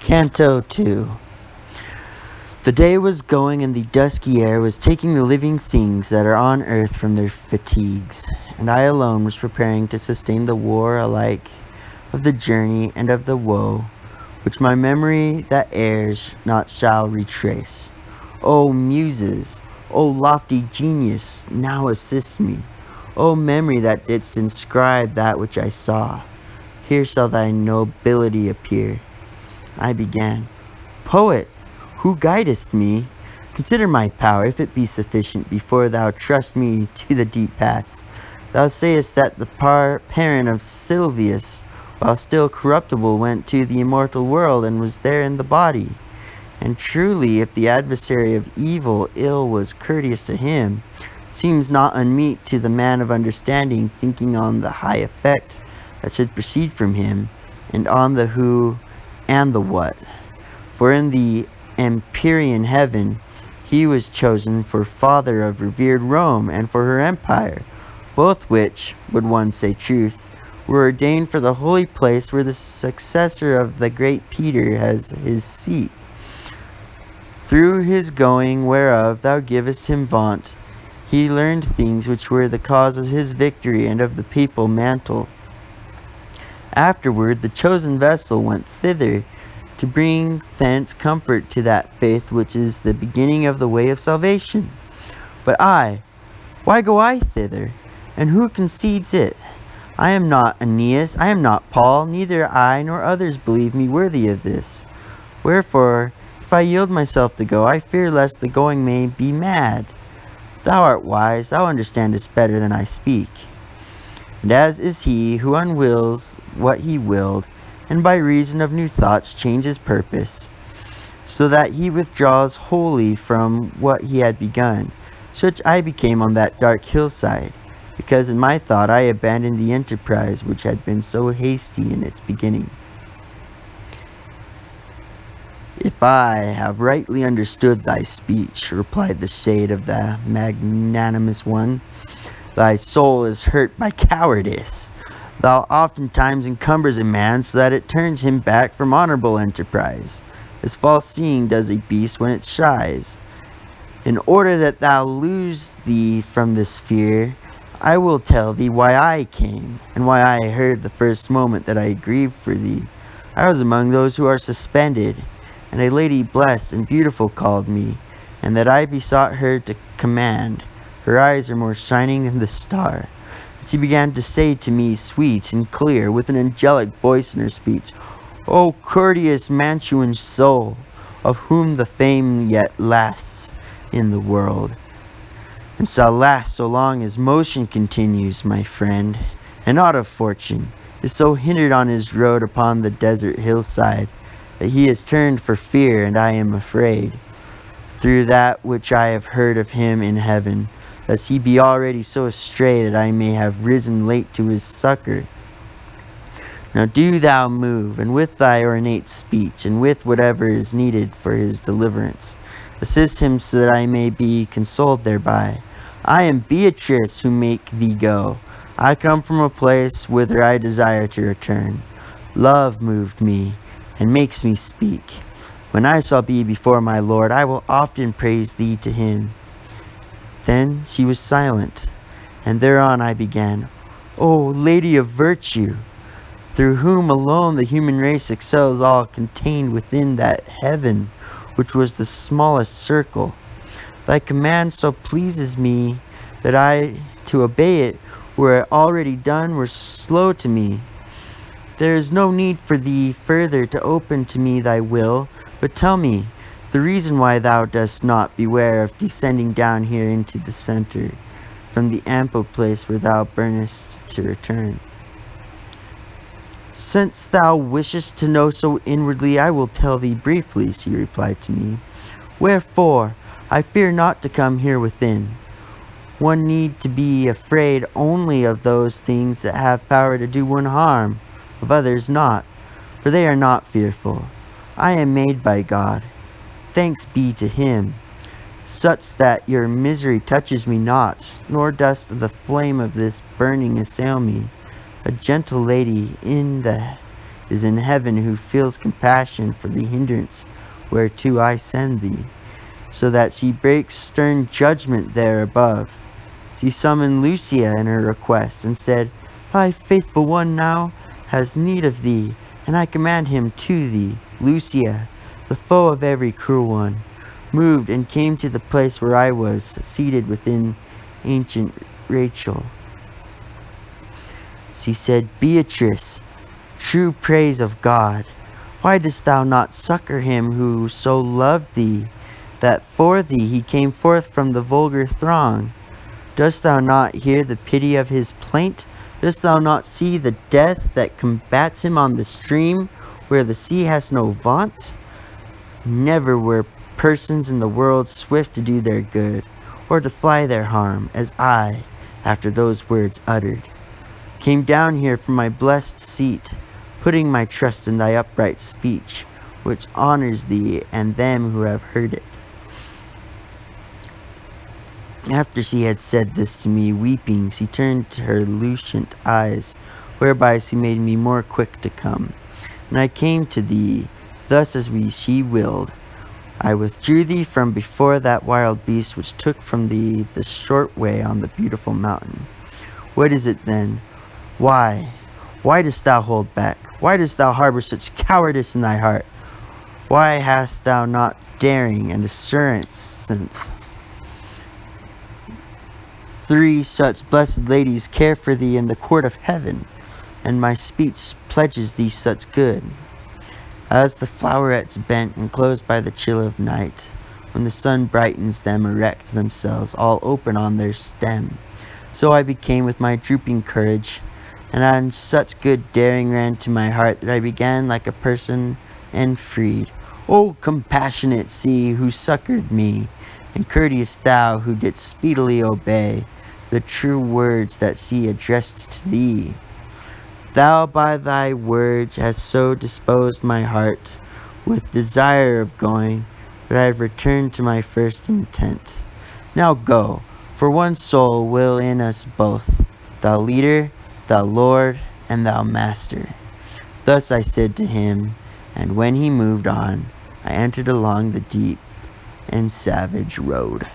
Canto 2. The day was going, and the dusky air was taking the living things that are on earth from their fatigues, and I alone was preparing to sustain the war alike of the journey and of the woe, which my memory that errs not shall retrace. O Muses, O lofty genius, now assist me. O memory that didst inscribe that which I saw, here shall thy nobility appear. I began, Poet, who guidest me, consider my power, if it be sufficient, before thou trust me to the deep paths. Thou sayest that the parent of Silvius, while still corruptible, went to the immortal world, and was there in the body. And truly, if the adversary of evil ill was courteous to him, it seems not unmeet to the man of understanding, thinking on the high effect that should proceed from him, and on the who and the what. For in the Empyrean heaven he was chosen for father of revered Rome, and for her empire, both which, would one say truth, were ordained for the holy place where the successor of the great Peter has his seat. Through his going, whereof thou givest him vaunt, he learned things which were the cause of his victory and of the papal mantle. Afterward the chosen vessel went thither, to bring thence comfort to that faith which is the beginning of the way of salvation. But why go I thither? And who concedes it? I am not Aeneas, I am not Paul, neither I nor others believe me worthy of this. Wherefore, if I yield myself to go, I fear lest the going may be mad. Thou art wise, thou understandest better than I speak. And as is he who unwills what he willed, and by reason of new thoughts changes purpose, so that he withdraws wholly from what he had begun. Such I became on that dark hillside, because in my thought I abandoned the enterprise which had been so hasty in its beginning. If I have rightly understood thy speech, replied the shade of the magnanimous one, thy soul is hurt by cowardice. Thou oftentimes encumbers a man so that it turns him back from honorable enterprise, as false seeing does a beast when it shies. In order that thou lose thee from this fear, I will tell thee why I came, and why I heard the first moment that I grieved for thee. I was among those who are suspended, and a lady blessed and beautiful called me, and that I besought her to command. Her eyes are more shining than the star. She began to say to me, sweet and clear, with an angelic voice in her speech, O courteous Mantuan soul, of whom the fame yet lasts in the world, and shall last so long as motion continues, my friend, and not of fortune, is so hindered on his road upon the desert hillside, that he is turned for fear, and I am afraid, through that which I have heard of him in heaven, lest he be already so astray that I may have risen late to his succor. Now do thou move, and with thy ornate speech, and with whatever is needed for his deliverance, assist him so that I may be consoled thereby. I am Beatrice who make thee go. I come from a place whither I desire to return. Love moved me, and makes me speak. When I shall be before my Lord, I will often praise thee to him. Then she was silent, and thereon I began, O Lady of Virtue, through whom alone the human race excels all contained within that heaven which was the smallest circle. Thy command so pleases me that I, to obey it, were it already done, were slow to me. There is no need for thee further to open to me thy will, but tell me the reason why thou dost not beware of descending down here into the center, from the ample place where thou burnest to return. Since thou wishest to know so inwardly, I will tell thee briefly, she replied to me. Wherefore, I fear not to come here within. One need to be afraid only of those things that have power to do one harm, of others not, for they are not fearful. I am made by God. Thanks be to him, such that your misery touches me not, nor dost the flame of this burning assail me. A gentle lady is is in heaven, who feels compassion for the hindrance whereto I send thee, so that she breaks stern judgment there above. She summoned Lucia in her request, and said, Thy faithful one now has need of thee, and I command him to thee. Lucia, the foe of every cruel one, moved and came to the place where I was seated within ancient Rachel. She said, Beatrice, true praise of God, why dost thou not succor him who so loved thee, that for thee he came forth from the vulgar throng? Dost thou not hear the pity of his plaint? Dost thou not see the death that combats him on the stream, where the sea has no vaunt? Never were persons in the world swift to do their good, or to fly their harm, as I, after those words uttered, came down here from my blessed seat, putting my trust in thy upright speech, which honors thee and them who have heard it. After she had said this to me, weeping, she turned to her lucent eyes, whereby she made me more quick to come. And I came to thee, thus as she willed. I withdrew thee from before that wild beast which took from thee the short way on the beautiful mountain. What is it then? Why dost thou hold back? Why dost thou harbor such cowardice in thy heart? Why hast thou not daring and assurance, since 3 such blessed ladies care for thee in the court of heaven, and my speech pledges thee such good? As the flowerets bent and closed by the chill of night, when the sun brightens them, erect themselves all open on their stem, so I became with my drooping courage, and such good daring ran to my heart that I began like a person and freed. O compassionate sea, who succored me, and courteous thou, who didst speedily obey the true words that she addressed to thee. Thou by thy words hast so disposed my heart with desire of going, that I have returned to my first intent. Now go, for one soul will in us both, thou leader, thou Lord, and thou Master. Thus I said to him, and when he moved on, I entered along the deep and savage road.